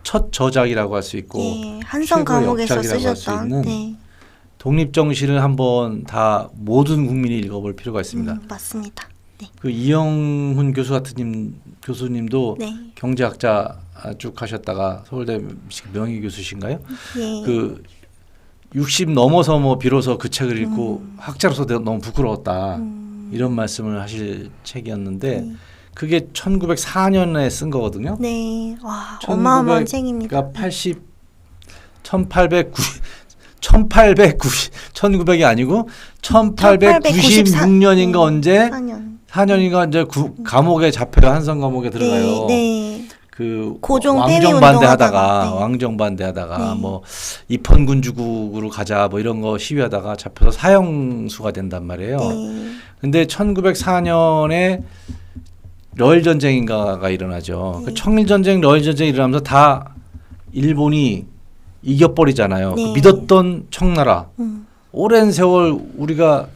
첫 저작이라고 할 수 있고 예, 한성 최고의 감옥에서 역작이라고 할수 쓰셨던 있는 네, 독립정신을 한번 다 모든 국민이 읽어볼 필요가 있습니다. 맞습니다. 네. 그 이영훈 교수 같은 교수님도 네. 경제학자 쭉 하셨다가 서울대 명예 교수신가요? 예. 그 60 넘어서 뭐 비로소 그 책을 읽고 학자로서 너무 부끄러웠다 이런 말씀을 하실 책이었는데 네. 그게 1904년에 쓴 거거든요. 네. 와, 어마어마한 책입니다. 그러니까 1900이 아니고 1896년인가 언제 4년인가 이제 감옥에 잡혀요. 한성 감옥에 들어가요. 네. 그 고종 왕정 반대하다가 왕정 반대하다가 네. 뭐 입헌군주국으로 가자 뭐 이런 거 시위하다가 잡혀서 사형수가 된단 말이에요. 네. 근데 1904년에 러일 전쟁인가가 일어나죠. 네. 그 청일 전쟁, 러일 전쟁이 일어나면서 다 일본이 이겨버리잖아요. 네. 그 믿었던 청나라. 오랜 세월 우리가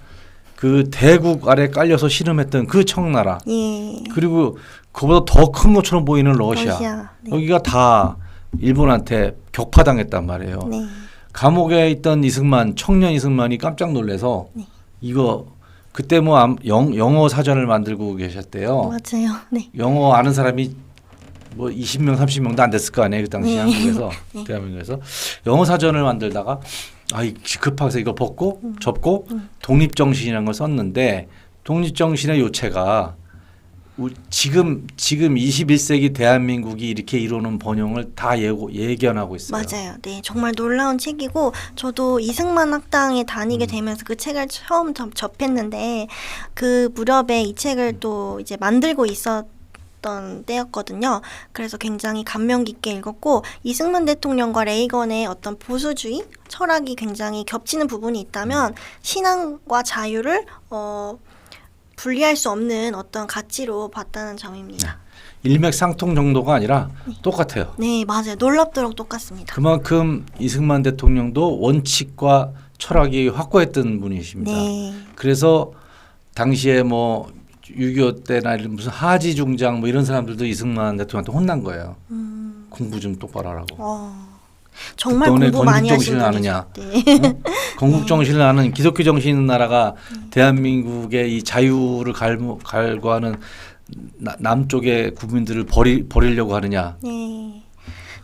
그 대국 아래 깔려서 씨름했던 그 청나라. 예. 그리고 그보다 더 큰 것처럼 보이는 러시아. 네. 여기가 다 일본한테 격파당했단 말이에요. 네. 감옥에 있던 이승만, 청년 이승만이 깜짝 놀라서 네. 이거 그때 뭐 영어 사전을 만들고 계셨대요. 맞아요. 네. 영어 아는 사람이 뭐 20명, 30명도 안 됐을 거 아니에요. 그 당시 네. 한국에서 네. 대한민국에서 영어 사전을 만들다가 급하게 이거 벗고 접고 독립정신이라는 걸 썼는데 독립정신의 요체가 지금 21세기 대한민국이 이렇게 이루는 번영을 다 예견하고 있어요. 맞아요. 네, 정말 놀라운 책이고 저도 이승만 학당에 다니게 되면서 그 책을 처음 접했는데 그 무렵에 이 책을 또 이제 만들고 있었던 때였거든요. 그래서 굉장히 감명 깊게 읽었고 이승만 대통령과 레이건의 어떤 보수주의 철학이 굉장히 겹치는 부분이 있다면 신앙과 자유를 분리할 수 없는 어떤 가치로 봤다는 점입니다. 일맥상통 정도가 아니라 똑같아요. 네, 맞아요. 놀랍도록 똑같습니다. 그만큼 이승만 대통령도 원칙과 철학이 확고했던 분이십니다. 네. 그래서 당시에 뭐 6.25 때나 무슨 하지 중장 뭐 이런 사람들도 이승만 대통령한테 혼난 거예요. 공부 좀 똑바로 하라고. 정말 너네 공부 많이 하시는 건국 정신을 아느냐? 네. 어? 건국 정신을 아는 기독교 정신 있는 나라가 대한민국의 이 자유를 갈구하는 남쪽의 국민들을 버리려고 하느냐? 네.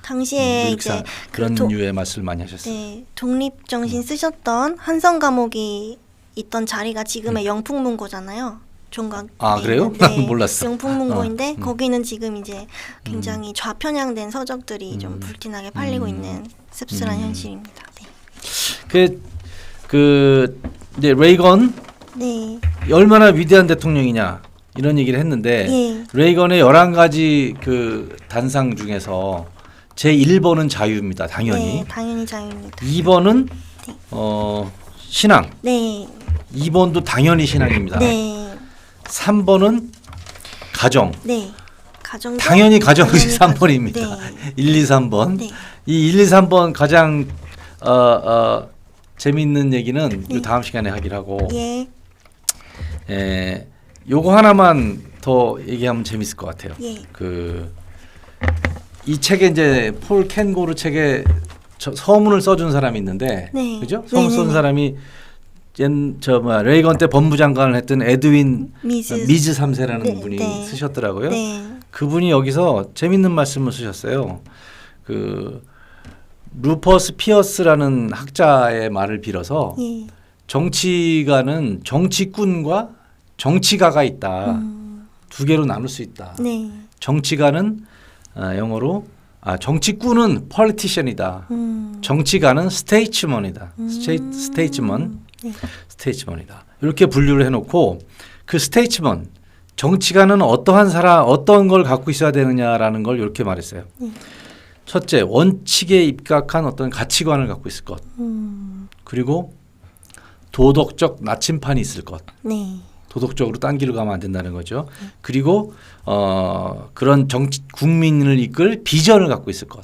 당시에 이제 그런 류의 말씀을 많이 하셨어요. 네, 독립 정신 쓰셨던 한성 감옥이 있던 자리가 지금의 영풍문고잖아요. 종각. 그래요? 네, 몰랐어. 영풍문고인데 거기는 지금 이제 굉장히 좌편향된 서적들이 좀 불티나게 팔리고 있는 씁쓸한 현실입니다. 네. 이제 레이건 네. 얼마나 위대한 대통령이냐 이런 얘기를 했는데 예. 레이건의 11가지 그 단상 중에서 제 1번은 자유입니다. 당연히. 네, 당연히 자유입니다. 2번은 네. 신앙. 네. 2번도 당연히 신앙입니다. 네. 3번은 가정. 네. 가정 당연히 가정이 3번입니다. 네. 1, 2, 3번. 네. 이 1, 2, 3번 가장 재미있는 얘기는 네. 요 다음 시간에 하기로 하고 예. 요거 하나만 더 얘기하면 재밌을 것 같아요. 예. 이 책에 이제 폴 켄고르 책에 서문을 써준 사람이 있는데, 네. 그죠? 서문 네네네. 쓴 사람이 레이건 때 법무장관을 했던 에드윈 미즈 3세라는 네, 분이 네. 쓰셨더라고요. 네. 그분이 여기서 재밌는 말씀을 쓰셨어요. 루퍼스 피어스라는 학자의 말을 빌어서 예. 정치가는 정치꾼과 정치가가 있다. 두 개로 나눌 수 있다. 네. 정치가는 영어로 정치꾼은 politician이다. 정치가는 statesman이다. statesman, 네. statesman이다. 이렇게 분류를 해놓고 그 statesman 정치가는 어떠한 사람, 어떤 걸 갖고 있어야 되느냐라는 걸 이렇게 말했어요. 첫째, 원칙에 입각한 어떤 가치관을 갖고 있을 것. 그리고 도덕적 나침판이 있을 것. 네. 도덕적으로 딴 길로 가면 안 된다는 거죠. 그리고 그런 국민을 이끌 비전을 갖고 있을 것.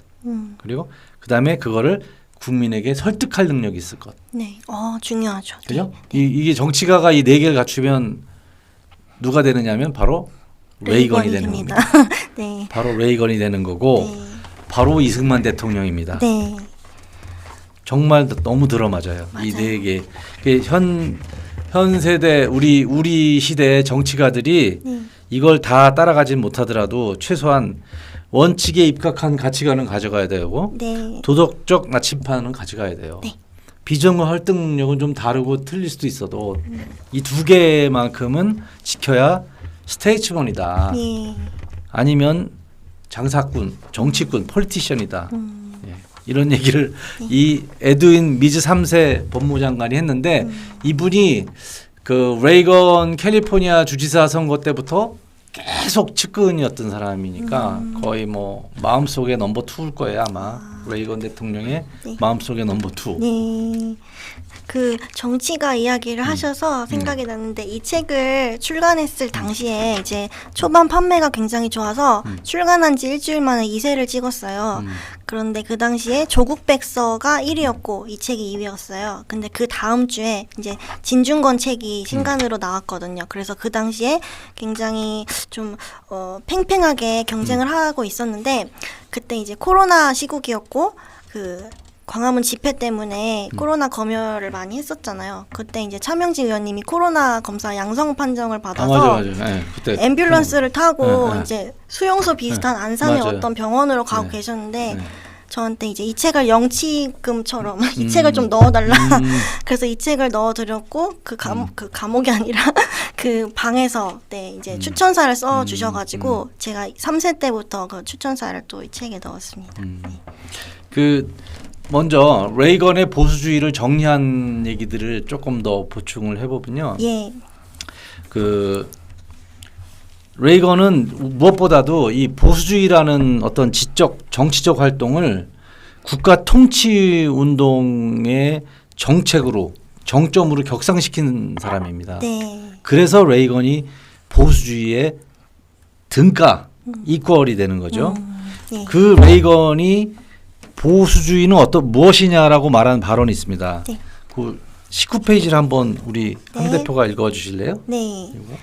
그리고 그다음에 그거를 국민에게 설득할 능력이 있을 것. 네. 중요하죠. 그죠? 이게 정치가가 이 네 개를 갖추면 누가 되느냐면 바로 레이건이 되는 됩니다. 겁니다. 네. 바로 레이건이 되는 거고 네. 바로 이승만 대통령입니다. 네. 정말 너무 들어맞아요. 이 네 개. 현 세대 우리 시대의 정치가들이 네. 이걸 다 따라가진 못하더라도 최소한 원칙에 입각한 가치관은 가져가야 되고 네. 도덕적 나침판은 가져가야 돼요. 네. 비전과 설득 능력은 좀 다르고 틀릴 수도 있어도 이 두 개만큼은 지켜야 스테이츠먼이다. 네. 아니면 장사꾼, 정치꾼, 폴리티션이다. 예. 이런 얘기를 이 에드윈 미즈 3세 법무장관이 했는데 이분이 그 레이건 캘리포니아 주지사 선거 때부터 계속 측근이었던 사람이니까 거의 뭐 마음속에 넘버 2일 거예요 아마. 레이건 대통령의 네. 마음속에 넘버 2. 네. 그 정치가 이야기를 하셔서 생각이 났는데 이 책을 출간했을 당시에 이제 초반 판매가 굉장히 좋아서 출간한 지 일주일 만에 2세를 찍었어요. 그런데 그 당시에 조국 백서가 1위였고 이 책이 2위였어요. 근데 그 다음 주에 이제 진중권 책이 신간으로 나왔거든요. 그래서 그 당시에 굉장히 좀 팽팽하게 경쟁을 하고 있었는데 그때 이제 코로나 시국이었고 그 광화문 집회 때문에 코로나 검열을 많이 했었잖아요. 그때 이제 차명지 의원님이 코로나 검사 양성 판정을 받아서 맞아. 네, 그때 앰뷸런스를 타고 네. 이제 수용소 비슷한 안산의 맞아요. 어떤 병원으로 가고 네. 계셨는데 네. 저한테 이제 이 책을 영치금처럼 이 책을 좀 넣어달라. 그래서 이 책을 넣어드렸고 그 감옥이 아니라 그 방에서 네 이제 추천사를 써 주셔가지고 제가 3세 때부터 그 추천사를 또 이 책에 넣었습니다. 그 먼저 레이건의 보수주의를 정리한 얘기들을 조금 더 보충을 해보면요. 예, 그 레이건은 무엇보다도 이 보수주의라는 어떤 정치적 활동을 국가 통치 운동의 정책으로 정점으로 격상시키는 사람입니다. 네, 그래서 레이건이 보수주의의 등가 이퀄이 되는 거죠. 예, 그 레이건이 보수주의는 무엇이냐라고 말하는 발언이 있습니다. 네. 그 19페이지를 한번 우리 황 네. 대표가 읽어주실래요? 네. 이거?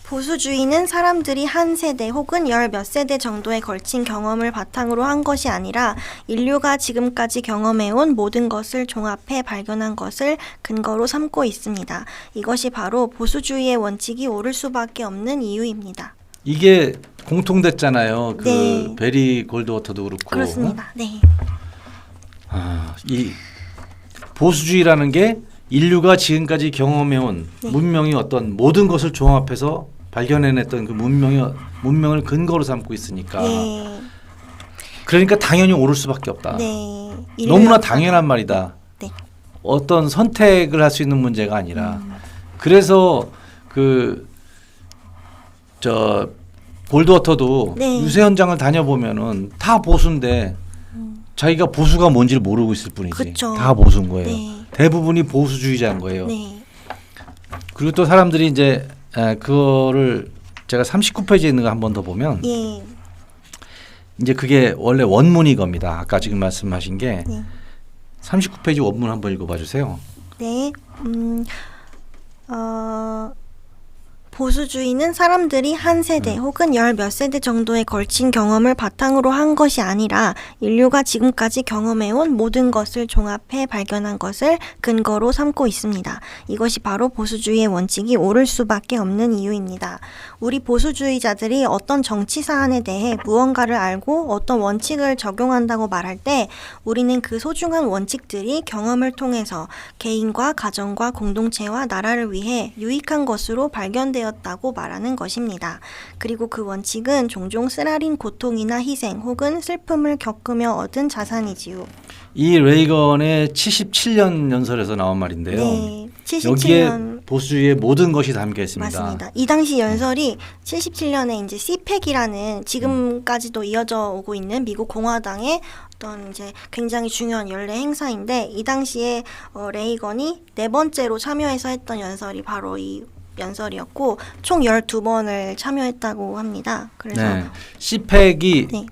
보수주의는 사람들이 한 세대 혹은 열 몇 세대 정도에 걸친 경험을 바탕으로 한 것이 아니라 인류가 지금까지 경험해온 모든 것을 종합해 발견한 것을 근거로 삼고 있습니다. 이것이 바로 보수주의의 원칙이 옳을 수밖에 없는 이유입니다. 이게 공통됐잖아요. 그 네. 베리 골드워터도 그렇고. 그렇습니다. 네. 이 보수주의라는 게 인류가 지금까지 경험해온 네. 문명이 어떤 모든 것을 종합해서 발견해냈던 그 문명을 근거로 삼고 있으니까. 네. 그러니까 당연히 옳을 수밖에 없다. 네. 너무나 당연한 말이다. 네. 어떤 선택을 할 수 있는 문제가 아니라. 그래서 골드워터도 네. 유세 현장을 다녀보면은 다 보수인데 자기가 보수가 뭔지를 모르고 있을 뿐이지. 그쵸. 다 보수인 거예요. 네. 대부분이 보수주의자인 거예요. 네. 그리고 또 사람들이 이제 그거를 제가 39페이지에 있는 거 한 번 더 보면 예. 이제 그게 원래 원문이 겁니다. 아까 지금 말씀하신 게 네. 39페이지 원문 한번 읽어봐 주세요. 네. 보수주의는 사람들이 한 세대 혹은 열 몇 세대 정도에 걸친 경험을 바탕으로 한 것이 아니라 인류가 지금까지 경험해온 모든 것을 종합해 발견한 것을 근거로 삼고 있습니다. 이것이 바로 보수주의의 원칙이 옳을 수밖에 없는 이유입니다. 우리 보수주의자들이 어떤 정치 사안에 대해 무언가를 알고 어떤 원칙을 적용한다고 말할 때 우리는 그 소중한 원칙들이 경험을 통해서 개인과 가정과 공동체와 나라를 위해 유익한 것으로 발견되었다고 말하는 것입니다. 그리고 그 원칙은 종종 쓰라린 고통이나 희생 혹은 슬픔을 겪으며 얻은 자산이지요. 이 레이건의 77년 연설에서 나온 말인데요. 네, 77년. 여기에 보수주의의 모든 것이 담겨 있습니다. 맞습니다. 이 당시 연설이 77년에 이제 CPEC이라는 지금까지도 이어져 오고 있는 미국 공화당의 어떤 이제 굉장히 중요한 연례 행사인데 이 당시에 레이건이 4번째로 참여해서 했던 연설이 바로 이 연설이었고 총 12번을 참여했다고 합니다. 그래서 네. CPEC이 네.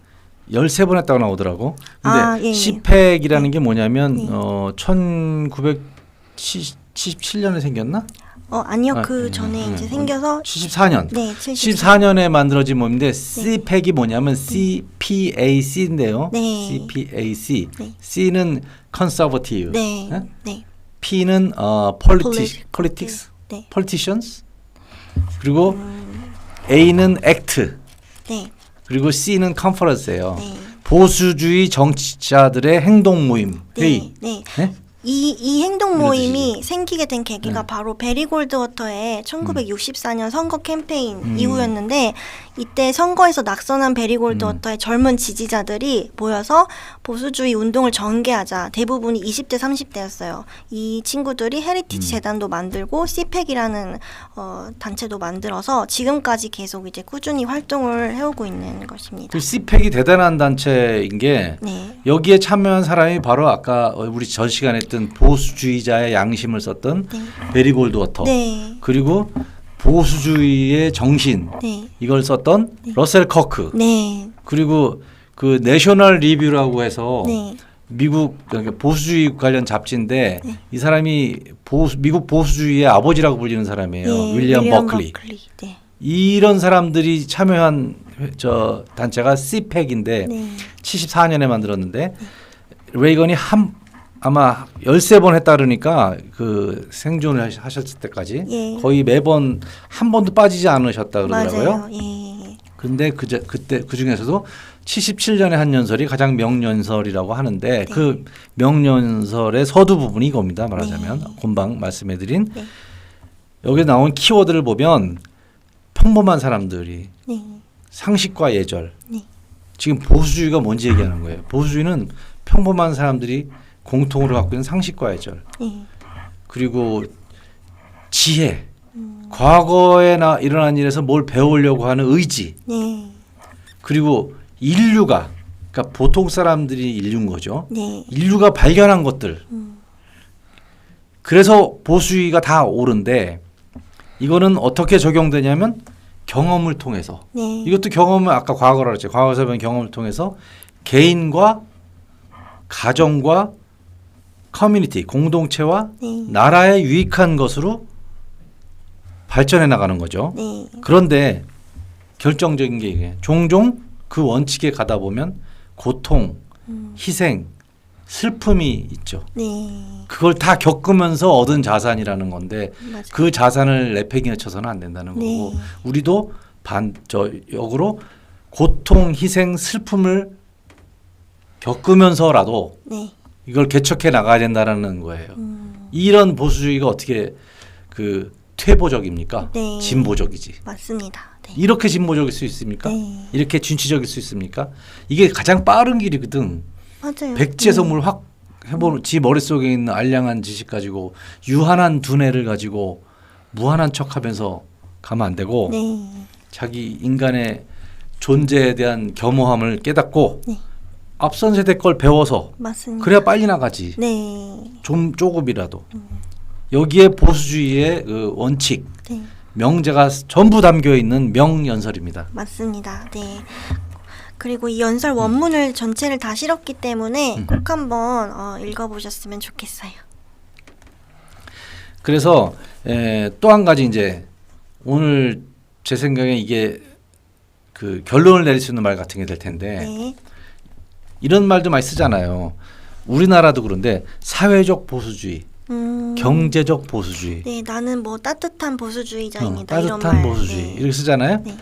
13번 했다고 나오더라고. 근데 예. CPEC이라는 게 뭐냐면 네. 1977년에 생겼나? 아니요. 그 전에 이제 생겨서 74년. 네, 74년에 만들어진 몸인데 CPEC이 뭐냐면 CPAC인데요. 네. CPAC. 네. C는 conservative. 네. 예? 네. P는 politics. 네. politicians. 그리고 A는 act. 네. 그리고 C는 conference예요. 네. 보수주의 정치자들의 행동 모임 회의. 네. 네? 이 행동 모임이 뜻이지. 생기게 된 계기가 네. 바로 베리 골드워터의 1964년 선거 캠페인 이후였는데 이때 선거에서 낙선한 베리 골드워터의 젊은 지지자들이 모여서 보수주의 운동을 전개하자. 대부분이 20대, 30대였어요. 이 친구들이 헤리티지 재단도 만들고 CPEC이라는 단체도 만들어서 지금까지 계속 이제 꾸준히 활동을 해오고 있는 것입니다. 그 CPEC이 대단한 단체인 게 네. 여기에 참여한 사람이 바로 아까 우리 전 시간에 했던 보수주의자의 양심을 썼던 네. 베리 골드워터. 네. 그리고 보수주의의 정신 네. 이걸 썼던 러셀 커크. 네. 그리고 그 내셔널 리뷰라고 해서 네. 미국 그러니까 보수주의 관련 잡지인데 네. 이 사람이 미국 보수주의의 아버지라고 불리는 사람이에요. 네. 윌리엄 버클리. 네. 이런 사람들이 참여한 저 단체가 CPEC인데 네. 74년에 만들었는데 레이건이 아마 13번 했다 그러니까 그 생존을 하셨을 때까지 예. 거의 매번 한 번도 빠지지 않으셨다 그러더라고요. 맞아요. 예. 근데 그때 그 중에서도 77년에 한 연설이 가장 명연설이라고 하는데 그 명연설의 서두 부분이 이겁니다. 말하자면 금방 말씀해드린 네. 여기 나온 키워드를 보면 평범한 사람들이 네. 상식과 예절. 네. 지금 보수주의가 뭔지 얘기하는 거예요. 보수주의는 평범한 사람들이 공통으로 갖고 있는 상식과 예절. 네. 그리고 지혜. 과거에 일어난 일에서 뭘 배우려고 하는 의지. 네. 그리고 인류가 그러니까 보통 사람들이 인류인 거죠. 네. 인류가 발견한 것들. 그래서 보수주의가 다 옳은데 이거는 어떻게 적용되냐면 경험을 통해서. 네. 이것도 경험은 아까 과거라 그랬죠. 과거에서 배운 경험을 통해서 개인과 가정과 커뮤니티, 공동체와 네. 나라에 유익한 것으로 발전해 나가는 거죠. 네. 그런데 결정적인 게 이게 종종 그 원칙에 가다 보면 고통, 희생, 슬픔이 있죠. 네. 그걸 다 겪으면서 얻은 자산이라는 건데 맞아요. 그 자산을 내팽개쳐 쳐서는 안 된다는 네. 거고 우리도 역으로 고통, 희생, 슬픔을 겪으면서라도 네. 이걸 개척해 나가야 된다는 거예요. 이런 보수주의가 어떻게 그 퇴보적입니까? 네. 진보적이지. 맞습니다. 네. 이렇게 진보적일 수 있습니까? 네. 이렇게 진취적일 수 있습니까? 이게 가장 빠른 길이거든. 맞아요. 백제성물 확 해보는 지 머릿속에 있는 알량한 지식 가지고 유한한 두뇌를 가지고 무한한 척하면서 가면 안 되고 네. 자기 인간의 존재에 대한 겸허함을 깨닫고 네. 앞선 세대 걸 배워서 맞습니다. 그래야 빨리 나가지. 네. 좀 조금이라도. 여기에 보수주의의 그 원칙, 네. 명제가 전부 담겨 있는 명연설입니다. 맞습니다. 네. 그리고 이 연설 원문을 전체를 다 실었기 때문에 꼭 한번 읽어보셨으면 좋겠어요. 그래서 또 한 가지 이제 오늘 제 생각에 이게 그 결론을 내릴 수 있는 말 같은 게 될 텐데 네. 이런 말도 많이 쓰잖아요. 우리나라도 그런데 사회적 보수주의, 경제적 보수주의, 네, 나는 뭐 따뜻한 보수주의자입니다. 이런 따뜻한 말. 보수주의 네. 이렇게 쓰잖아요. 네.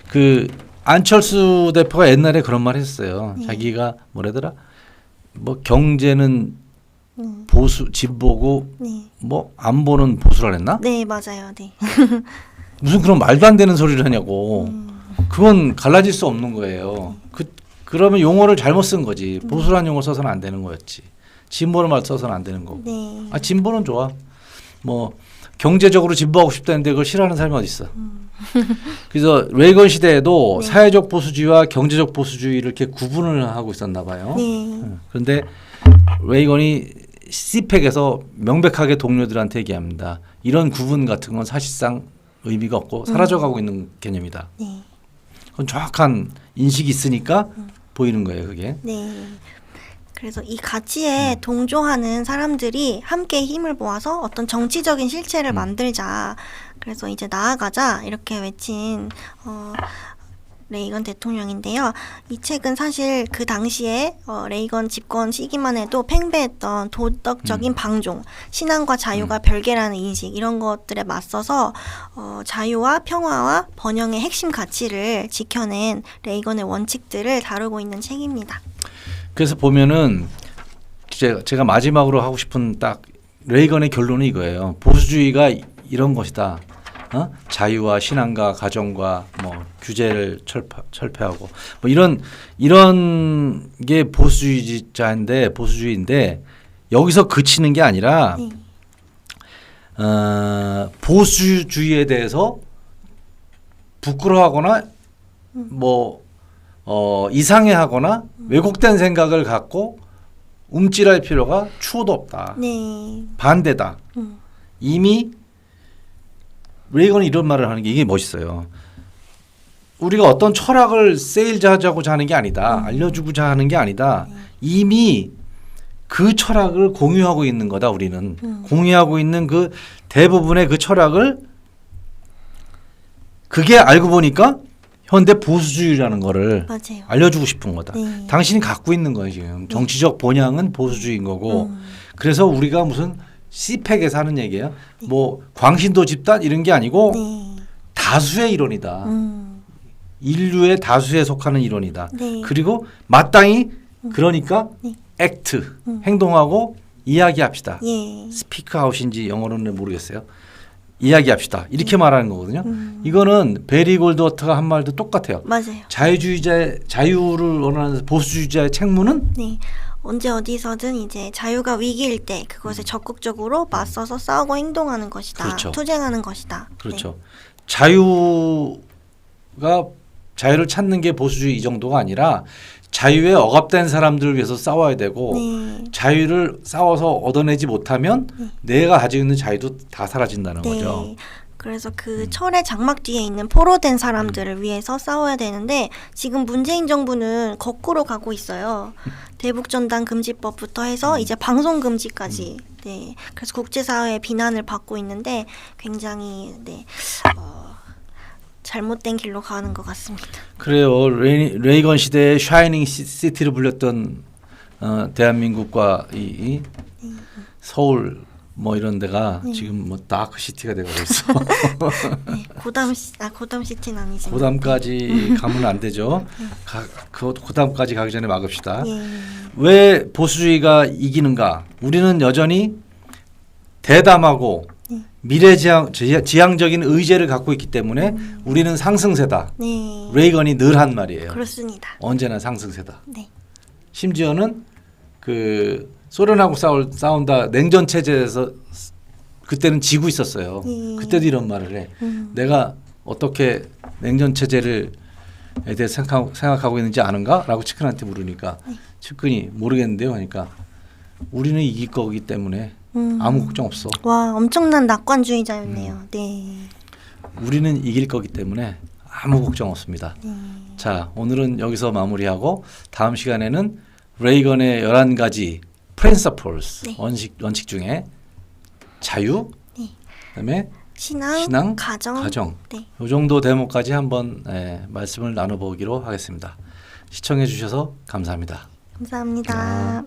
그 안철수 대표가 옛날에 그런 말 했어요. 네. 자기가 뭐라더라? 뭐 경제는 보수 진보고 네. 뭐 안보는 보수라 그랬나? 네, 맞아요. 네. 무슨 그런 말도 안 되는 소리를 하냐고. 그건 갈라질 수 없는 거예요. 그러면 용어를 잘못 쓴 거지. 보수란 용어 써서는 안 되는 거였지. 진보를 말 써서는 안 되는 거고. 네. 아 진보는 좋아. 뭐 경제적으로 진보하고 싶다는데 그걸 싫어하는 사람이 어디 있어. 그래서 레이건 시대에도 네. 사회적 보수주의와 경제적 보수주의를 이렇게 구분을 하고 있었나 봐요. 네. 그런데 레이건이 CPEC에서 명백하게 동료들한테 얘기합니다. 이런 구분 같은 건 사실상 의미가 없고 사라져가고 있는 개념이다. 네. 그건 정확한 인식이 있으니까 보이는 거예요, 그게. 네. 그래서 이 가치에 동조하는 사람들이 함께 힘을 모아서 어떤 정치적인 실체를 만들자. 그래서 이제 나아가자 이렇게 외친 레이건 대통령인데요. 이 책은 사실 그 당시에 레이건 집권 시기만 해도 팽배했던 도덕적인 방종, 신앙과 자유가 별개라는 인식 이런 것들에 맞서서 자유와 평화와 번영의 핵심 가치를 지켜낸 레이건의 원칙들을 다루고 있는 책입니다. 그래서 보면은 제가 마지막으로 하고 싶은 딱 레이건의 결론은 이거예요. 보수주의가 이런 것이다. 자유와 신앙과 가정과 뭐 규제를 철폐하고 뭐 이런 게 보수주의인데 여기서 그치는 게 아니라 보수주의에 대해서 부끄러워하거나 뭐 이상해하거나 왜곡된 생각을 갖고 움찔할 필요가 추호도 없다. 네. 반대다. 이미 레이건이 이런 말을 하는 게 이게 멋있어요. 우리가 어떤 철학을 세일즈하자고자 하는 게 아니다. 알려주고자 하는 게 아니다. 이미 그 철학을 공유하고 있는 거다. 우리는 공유하고 있는 그 대부분의 그 철학을 그게 알고 보니까 현대 보수주의라는 거를 맞아요. 알려주고 싶은 거다. 네. 당신이 갖고 있는 거예요 지금. 정치적 본향은 보수주의인 거고 그래서 우리가 무슨 CPEC에서 하는 얘기예요. 뭐 광신도 집단 이런 게 아니고 네. 다수의 이론이다. 인류의 다수에 속하는 이론이다. 네. 그리고 마땅히 그러니까 네. 액트 행동하고 이야기합시다. 예. 스피크 아웃인지 영어로는 모르겠어요. 이야기합시다. 이렇게 말하는 거거든요. 이거는 베리 골드워터가 한 말도 똑같아요. 맞아요. 자유를 원하는 보수주의자의 책무는 네. 언제 어디서든 이제 자유가 위기일 때 그것에 적극적으로 맞서서 싸우고 행동하는 것이다. 그렇죠. 투쟁하는 것이다. 그렇죠. 자유를 찾는 게 보수주의 이 정도가 아니라 자유에 억압된 사람들을 위해서 싸워야 되고 네. 자유를 싸워서 얻어내지 못하면 내가 가지고 있는 자유도 다 사라진다는 네. 거죠. 그래서 그 철의 장막 뒤에 있는 포로된 사람들을 위해서 싸워야 되는데 지금 문재인 정부는 거꾸로 가고 있어요. 대북전단 금지법부터 해서 이제 방송 금지까지. 네. 그래서 국제사회의 비난을 받고 있는데 굉장히 잘못된 길로 가는 것 같습니다. 그래요. 레이건 시대의 샤이닝 시티를 불렸던 대한민국과 이 서울 뭐 이런 데가 지금 뭐 다크 시티가 되고 있어. 네, 고담 시티는 아니지만. 고담까지 가면 안 되죠. 고담까지 가기 전에 막읍시다. 예. 왜 보수주의가 이기는가? 우리는 여전히 대담하고 미래지향적인 의제를 갖고 있기 때문에 우리는 상승세다. 네. 레이건이 늘 한 말이에요. 그렇습니다. 언제나 상승세다. 네. 심지어는 그 소련하고 싸운다 냉전 체제에서 그때는 지고 있었어요. 그때도 이런 말을 해. 내가 어떻게 냉전 체제에 대해서 생각하고 있는지 아는가?라고 측근한테 물으니까 측근이 모르겠는데요. 하니까 우리는 이길 거기 때문에 아무 걱정 없어. 와, 엄청난 낙관주의자였네요. 네. 우리는 이길 거기 때문에 아무 걱정 없습니다. 자, 오늘은 여기서 마무리하고 다음 시간에는 레이건의 11가지 principles 원칙 중에 자유, 그다음에 신앙, 가정. 네. 이 정도 대목까지 한번 말씀을 나눠보기로 하겠습니다. 시청해 주셔서 감사합니다. 감사합니다.